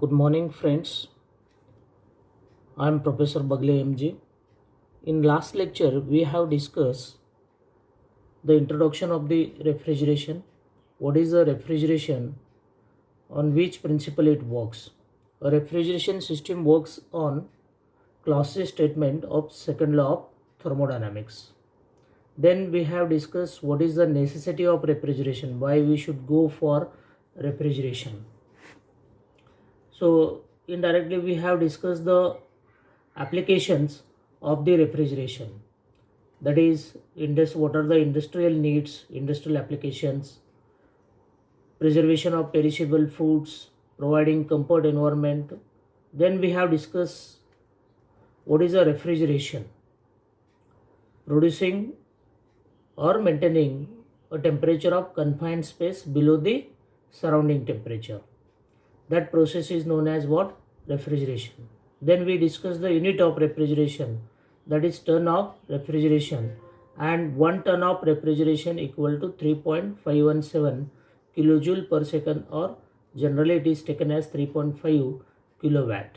Good morning, friends. I am Professor Bagle MG. In last lecture, we have discussed the introduction of the refrigeration. What is the refrigeration? On which principle it works? A refrigeration system works on Clausius statement of second law of thermodynamics. Then we have discussed what is the necessity of refrigeration, why we should go for refrigeration. So indirectly we have discussed the applications of the refrigeration, that is what are the industrial needs, industrial applications, preservation of perishable foods, providing comfort environment. Then we have discussed what is a refrigeration, producing or maintaining a temperature of confined space below the surrounding temperature. That process is known as what? Refrigeration. Then we discuss the unit of refrigeration, that is ton of refrigeration, and 1 ton of refrigeration equal to 3.517 kilojoule per second, or generally it is taken as 3.5 kilowatt.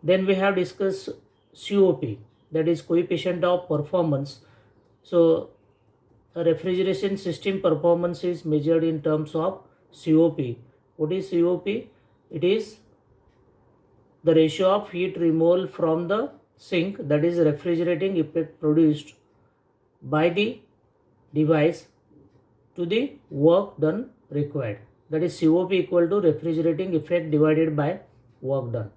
Then we have discussed COP, that is coefficient of performance. So a refrigeration system performance is measured in terms of COP. What is COP? It is the ratio of heat removal from the sink, that is refrigerating effect produced by the device, to the work done required. That is COP equal to refrigerating effect divided by work done.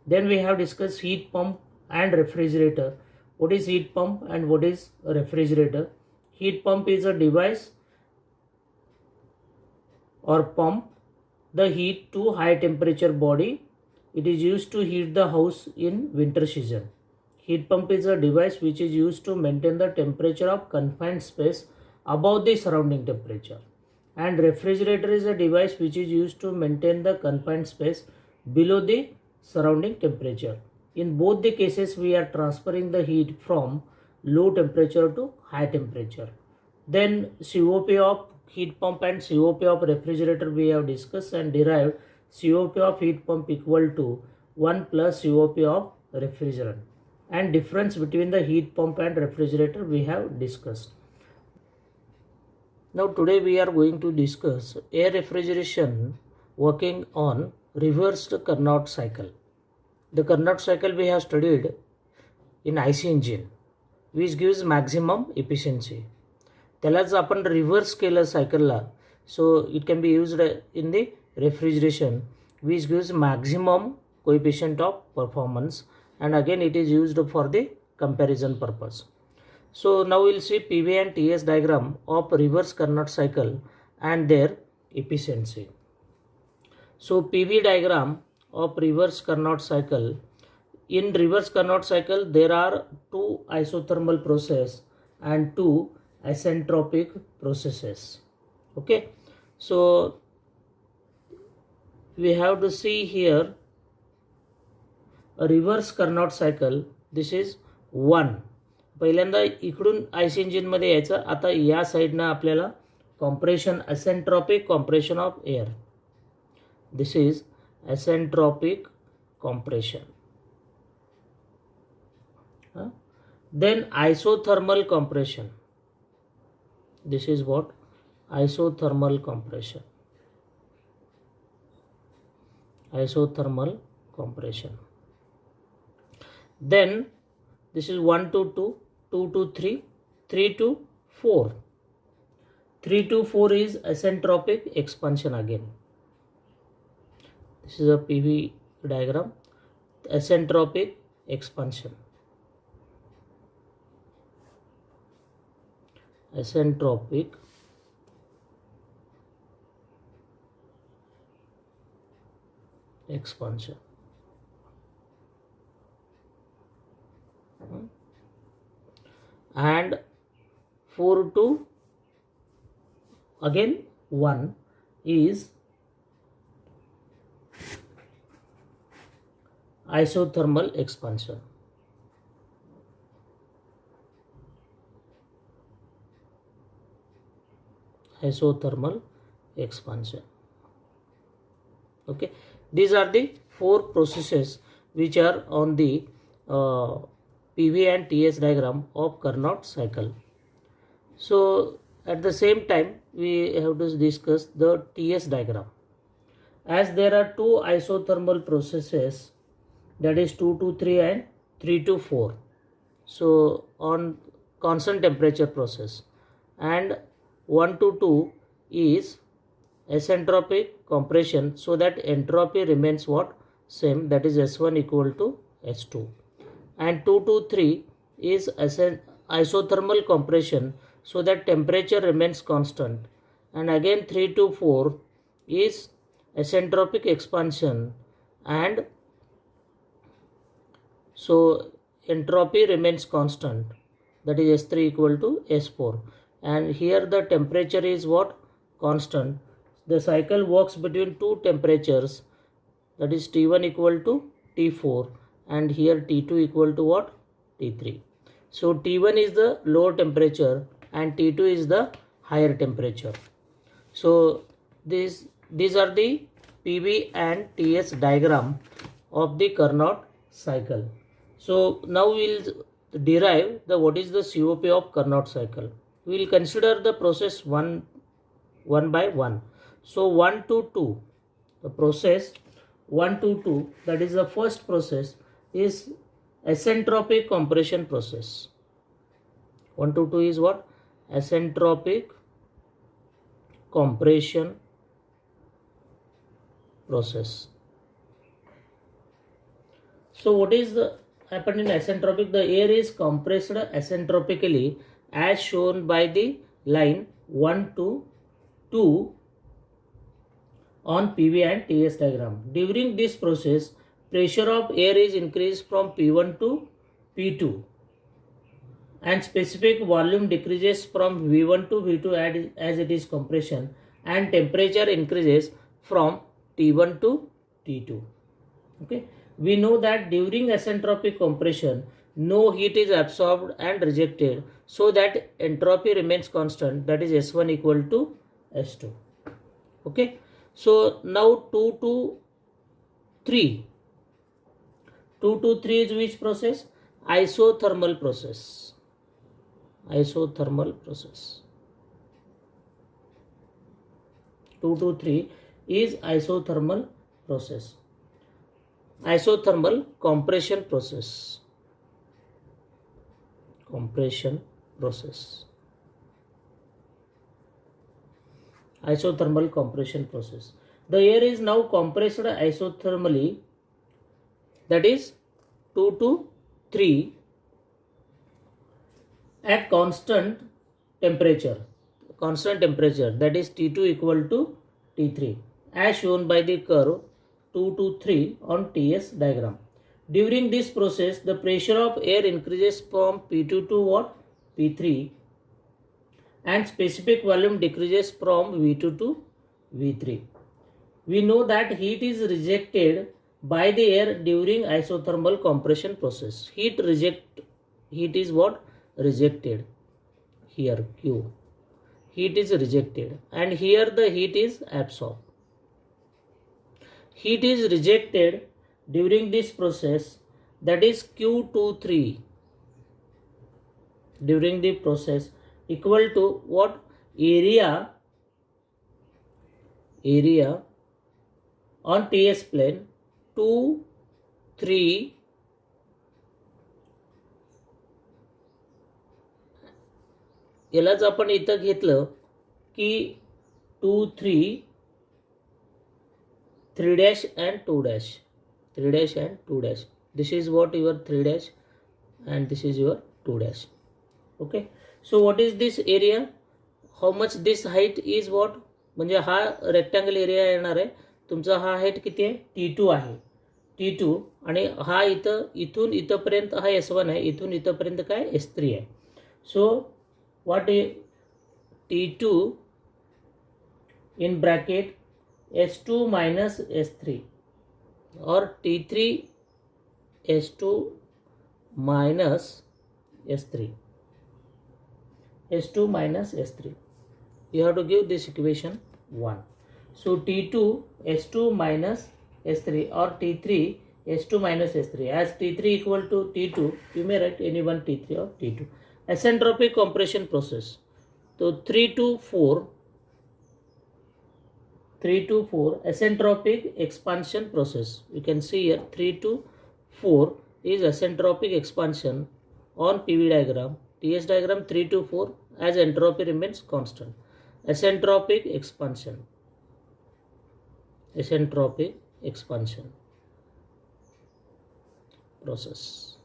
Then we have discussed heat pump and refrigerator. What is heat pump and what is a refrigerator? Heat pump is a device or pump the heat to high temperature body. It is used to heat the house in winter season. Heat pump is a device which is used to maintain the temperature of confined space above the surrounding temperature. And refrigerator is a device which is used to maintain the confined space below the surrounding temperature. In both the cases, we are transferring the heat from low temperature to high temperature. Then COP of heat pump and COP of refrigerator we have discussed and derived COP of heat pump equal to 1 plus COP of refrigerant. And difference between the heat pump and refrigerator we have discussed. Now today we are going to discuss air refrigeration working on reversed Carnot cycle. The Carnot cycle we have studied in IC engine, which gives maximum efficiency. त्यालाच आपण reverse केलं सायकलला, so it can be used in the refrigeration, which gives maximum coefficient of performance, and again it is used for the comparison purpose. So now we'll see PV and TS diagram of reverse Carnot cycle and their efficiency. So PV diagram of reverse Carnot cycle. In reverse Carnot cycle there are two isothermal process and two isentropic processes. Okay, so we have to see here a reverse Carnot cycle. This is 1. पहिल्यांदा इकडून आयसी engine मध्ये यायचं. आता या साइडनं आपल्याला compression, isentropic compression of air. This is isentropic compression. Then isothermal compression. This is what? Isothermal compression. Isothermal compression. Then this is 1 to 2, 2 to 3, 3 to 4. 3 to 4 is isentropic expansion again. This is a PV diagram. Isentropic expansion. Isentropic expansion. And 4 to again 1 is isothermal expansion. Isothermal expansion. Okay, These are the four processes which are on the PV and TS diagram of Carnot cycle. So at the same time we have to discuss the TS diagram. As there are two isothermal processes, that is 2 to 3 and 3 to 4. So on constant temperature process, and 1 to 2 is isentropic compression, so that entropy remains what? Same, that is S1 equal to S2. And 2 to 3 is isothermal compression, so that temperature remains constant. And again 3 to 4 is isentropic expansion, and so entropy remains constant, that is S3 equal to S4. And here the temperature is what? Constant. The cycle works between two temperatures, that is T1 equal to T4, and here T2 equal to what? T3. So T1 is the lower temperature and T2 is the higher temperature. So these are the PV and TS diagram of the Carnot cycle. So now we will derive the what is the COP of Carnot cycle. We will consider the process one by one. So 1 to 2, the process 1 to 2, that is the first process, is isentropic compression process. 1 to 2 is what? Isentropic compression process. So what is the happened in isentropic? The air is compressed isentropically as shown by the line 1 to 2 on PV and TS diagram. During this process, pressure of air is increased from P1 to P2 and specific volume decreases from V1 to V2 as it is compression, and temperature increases from T1 to T2. Okay. We know that during isentropic compression, no heat is absorbed and rejected, so that entropy remains constant, that is S1 equal to S2. Okay. So now 2 to 3. 2 to 3 is which process? Isothermal process. Isothermal process. 2 to 3 is isothermal process. Isothermal compression process. Compression process. Isothermal compression process. The air is now compressed isothermally, that is 2 to 3 at constant temperature, that is T2 equal to T3, as shown by the curve 2 to 3 on TS diagram. During this process, the pressure of air increases from P2 to what? P3, and specific volume decreases from V2 to V3. We know that heat is rejected by the air during isothermal compression process. Heat is what? Rejected. Here Q. Heat is rejected, and here the heat is absorbed. Heat is rejected during this process, that is Q23 during the process, equal to what? Area on TS plane 2, 3 यालाच आपण इथं घेतलं की 2, 3, 3 dash and 2 dash. 3 dash and 2 dash. This is what your 3 dash and this is your 2 dash. Okay. So what is this area? How much this height is what? म्हणजे हा rectangle area येणार आहे. तुमचा हा हाईट किती आहे? T2 आहे. T2 आणि हा इथून इथपर्यंत हा S1 आहे. इथून इथपर्यंत काय? S3 आहे. So what is T2 in bracket S2 minus S3 or T3 S2 minus S3. S2 minus S3. You have to give this equation 1. So T2 S2 minus S3 or T3 S2 minus S3. As T3 equal to T2, you may write any one T3 or T2. Acentropic compression process. So 3 to 4 acentropic expansion process. You can see here 3 to 4 is acentropic expansion on PV diagram. TS diagram 3 to 4 as entropy remains constant. Acentropic expansion. Acentropic expansion process.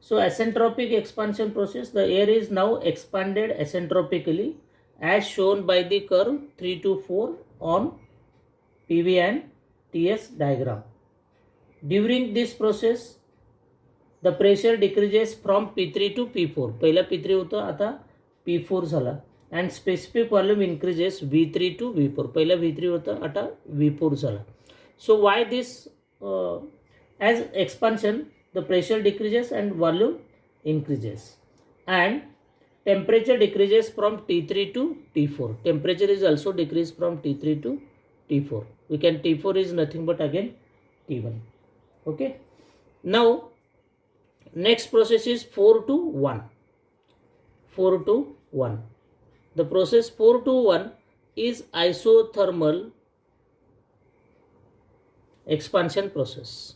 So acentropic expansion process, the air is now expanded acentropically as shown by the curve 3 to 4 on PV and TS diagram. During this process, the pressure decreases from P3 to P4. पहिला P3 होता, आता P4 झाला. And specific volume increases V3 to V4. पहिला V3 होता, आता V4 झाला. So why this? As expansion, the pressure decreases and volume increases. And temperature decreases from T3 to T4. Temperature is also decreased from T3 to T4. We can T4 is nothing but again T1. Okay. Now next process is 4 to 1. 4 to 1. The process 4 to 1 is isothermal expansion process.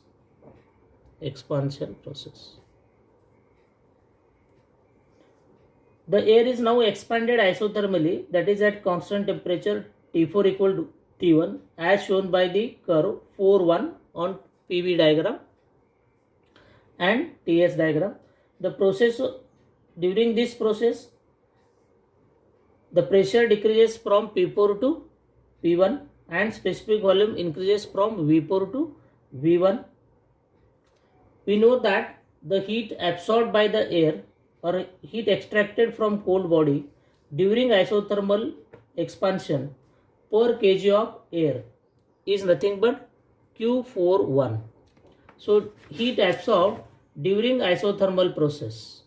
Expansion process. The air is now expanded isothermally, that is at constant temperature T4 equal to T1 as shown by the curve 4-1 on PV diagram and TS diagram. The process, during this process, the pressure decreases from P4 to P1 and specific volume increases from V4 to V1. We know that the heat absorbed by the air or heat extracted from cold body during isothermal expansion per kg of air is nothing but Q41. So heat absorbed during isothermal process.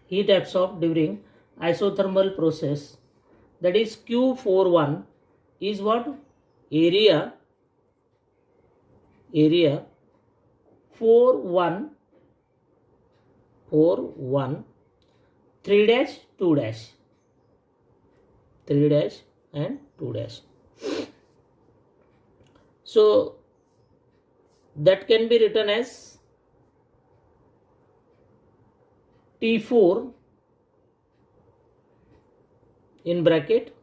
Heat absorbed during isothermal process, that is Q41, is what? Area 4-1 3 dash 2 dash 3 dash and 2 dash. So that can be written as T4 in bracket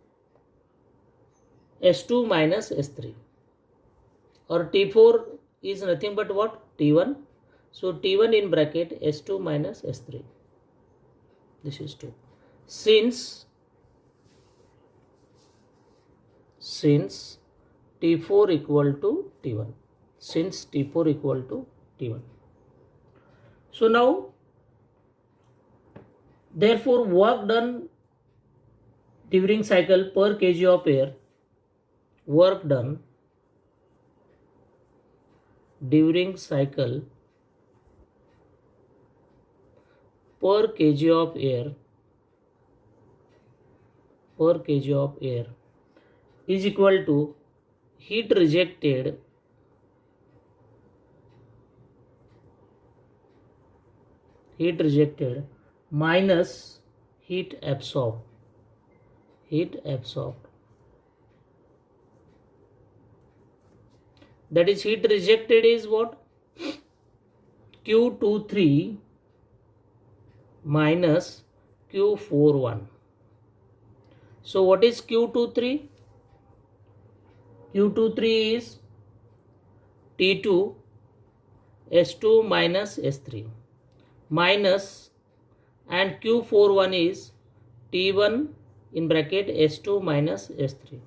S2 minus S3, or T4 is nothing but what? T1. So T1 in bracket S2 minus S3. This is 2. Since T4 equal to T1. Since T4 equal to T1. So now, therefore, work done during cycle per kg of air, work done during cycle per kg of air is equal to heat rejected minus heat absorbed. That is, heat rejected is what? Q23 minus Q41. So what is Q23? Q23 is T2 S2 minus S3 minus, and Q41 is T1 in bracket S2 minus S3.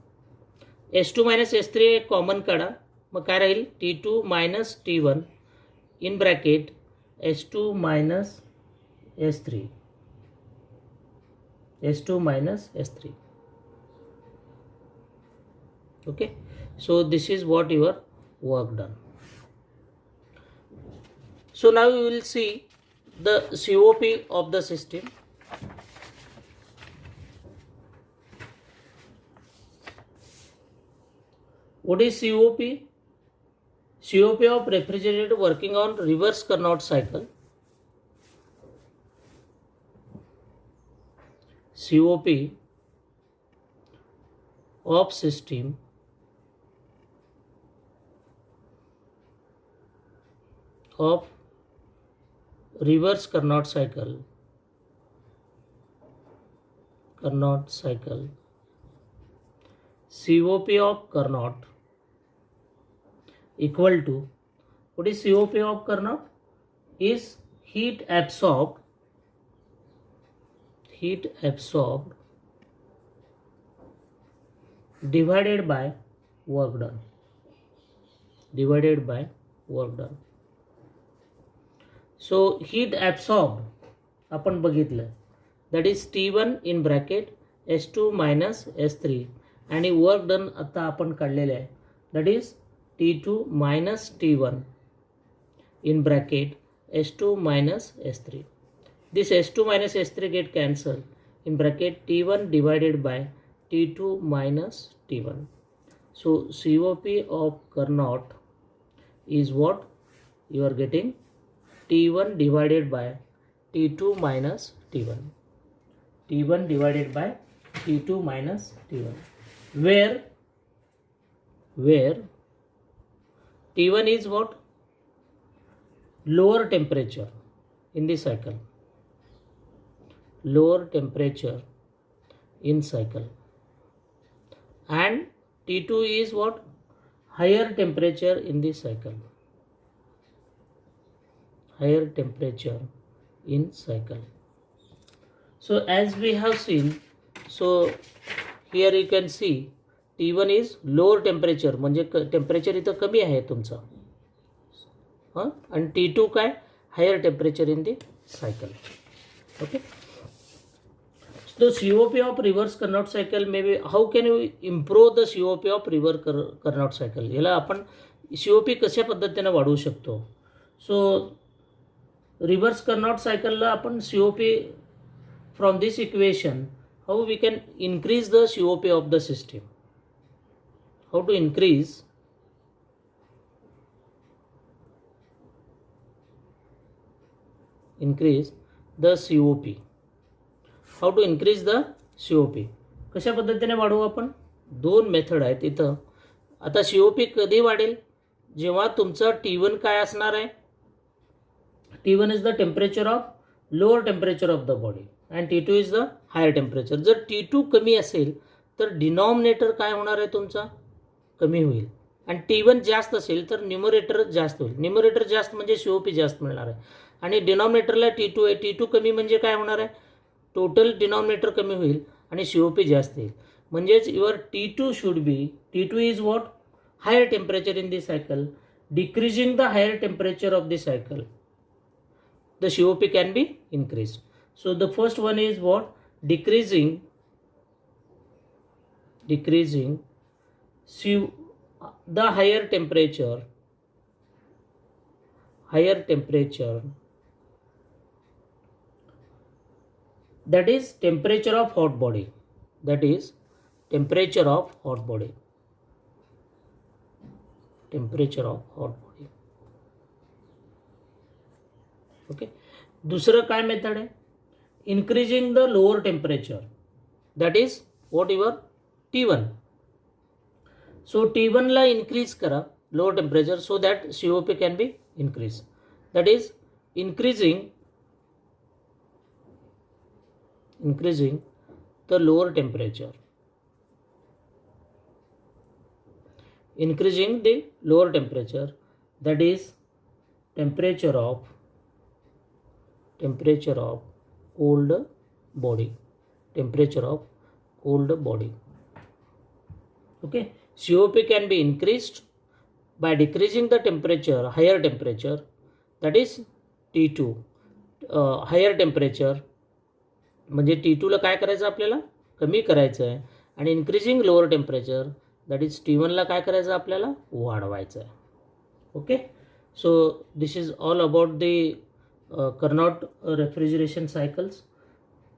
S2 minus S3 common काढा, मग काय राहील? T2 minus T1 in bracket S2 minus S3. S2 minus S3. Okay, so this is what your work done. So now we will see the COP of the system. What is COP? COP of refrigerator working on reverse Carnot cycle. COP of system of reverse Carnot cycle. Carnot cycle. COP of Carnot equal to, what is COP of Carnot? Is heat absorbed divided by work done. So heat absorbed आपण बघितलं, that is T1 in bracket S2 minus S3 आणि work done आता आपण काढलेले आहे, that is T2 minus T1 in bracket S2 minus S3. This S2 minus S3 get cancelled, in bracket T1 divided by T2 minus T1. So COP of Carnot is what you are getting, T1 divided by T2 minus T1. T1 divided by T2 minus T1. Where T1 is what? Lower temperature in the cycle. Lower temperature in cycle. And T2 is what? Higher temperature in the cycle. Higher temperature in cycle. So as we have seen, so here you can see T1 is lower temperature, म्हणजे temperature इथं कमी आहे तुमचं, हां, आणि T2 काय? Higher temperature in the cycle. Okay. So COP of reverse Carnot cycle may be, how can you improve the COP of reverse Carnot cycle? याला आपण COP कशा पद्धतीने वाढवू शकतो? सो रिव्हर्स कर्नॉट सायकलला आपण COP from this equation, how we can increase the COP of the system? How to increase the COP? How to increase the COP? कशा पद्धतीने वाढवू आपण? दोन मेथड आहेत इथं. आता COP कधी वाढेल? जेव्हा तुमचा T1 काय असणार आहे? T1 is the temperature of lower temperature of the body and T2 is the higher temperature. जर T2 कमी असेल तर डिनॉमिनेटर काय होणार आहे तुमचा? कमी होईल. आणि T1 जास्त असेल तर न्यूमरेटर जास्त होईल. न्यूमरेटर जास्त म्हणजे COP जास्त मिळणार आहे. आणि डिनॉमिनेटरला T2 आहे, T2 कमी म्हणजे काय होणार आहे? टोटल डिनॉमिनेटर कमी होईल आणि COP जास्त येईल. म्हणजेच your T2 should be, T2 is what? Higher temperature in the cycle. Decreasing the higher temperature of the cycle, the COP can be increased. So the first one is what? Decreasing the higher temperature that is temperature of hot body. Temperature of hot body. Okay. दुसरं काय method आहे? Increasing the lower temperature, that is what your T1. So T1 ला increase करा lower temperature, so that COP can be increase. That is increasing the lower temperature. Increasing the lower temperature, that is temperature of cold body. Okay. COP can be increased by decreasing the temperature, higher temperature, that is T2. Higher temperature म्हणजे T2 ला काय करायचं आपल्याला? कमी करायचं आहे. आणि increasing lower temperature, that is T1 ला काय करायचं आपल्याला? वाढवायचं आहे. Okay. So this is all about the Carnot refrigeration cycles.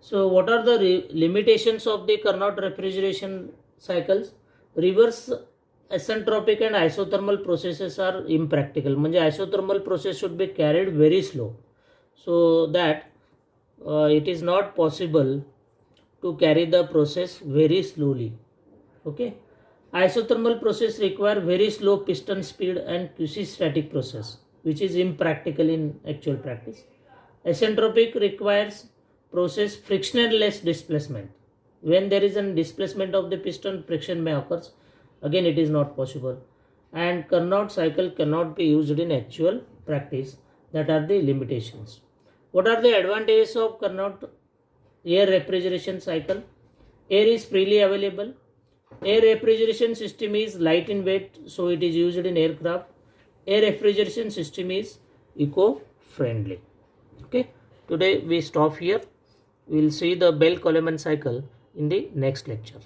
So what are the limitations of the Carnot refrigeration cycles? Reverse asentropic and isothermal processes are impractical. म्हणजे isothermal process should be carried very slow, so that it is not possible to carry the process very slowly. Okay, isothermal process require very slow piston speed and quasi-static process, which is impractical in actual practice. Asentropic requires process frictionless displacement. When there is a displacement of the piston, friction may occur. Again, it is not possible, and Carnot cycle cannot be used in actual practice. That are the limitations. What are the advantages of Carnot air refrigeration cycle? Air is freely available. Air refrigeration system is light in weight, so it is used in aircraft. Air refrigeration system is eco-friendly. Okay, today we stop here. We will see the Bell-Coleman cycle in the next lecture.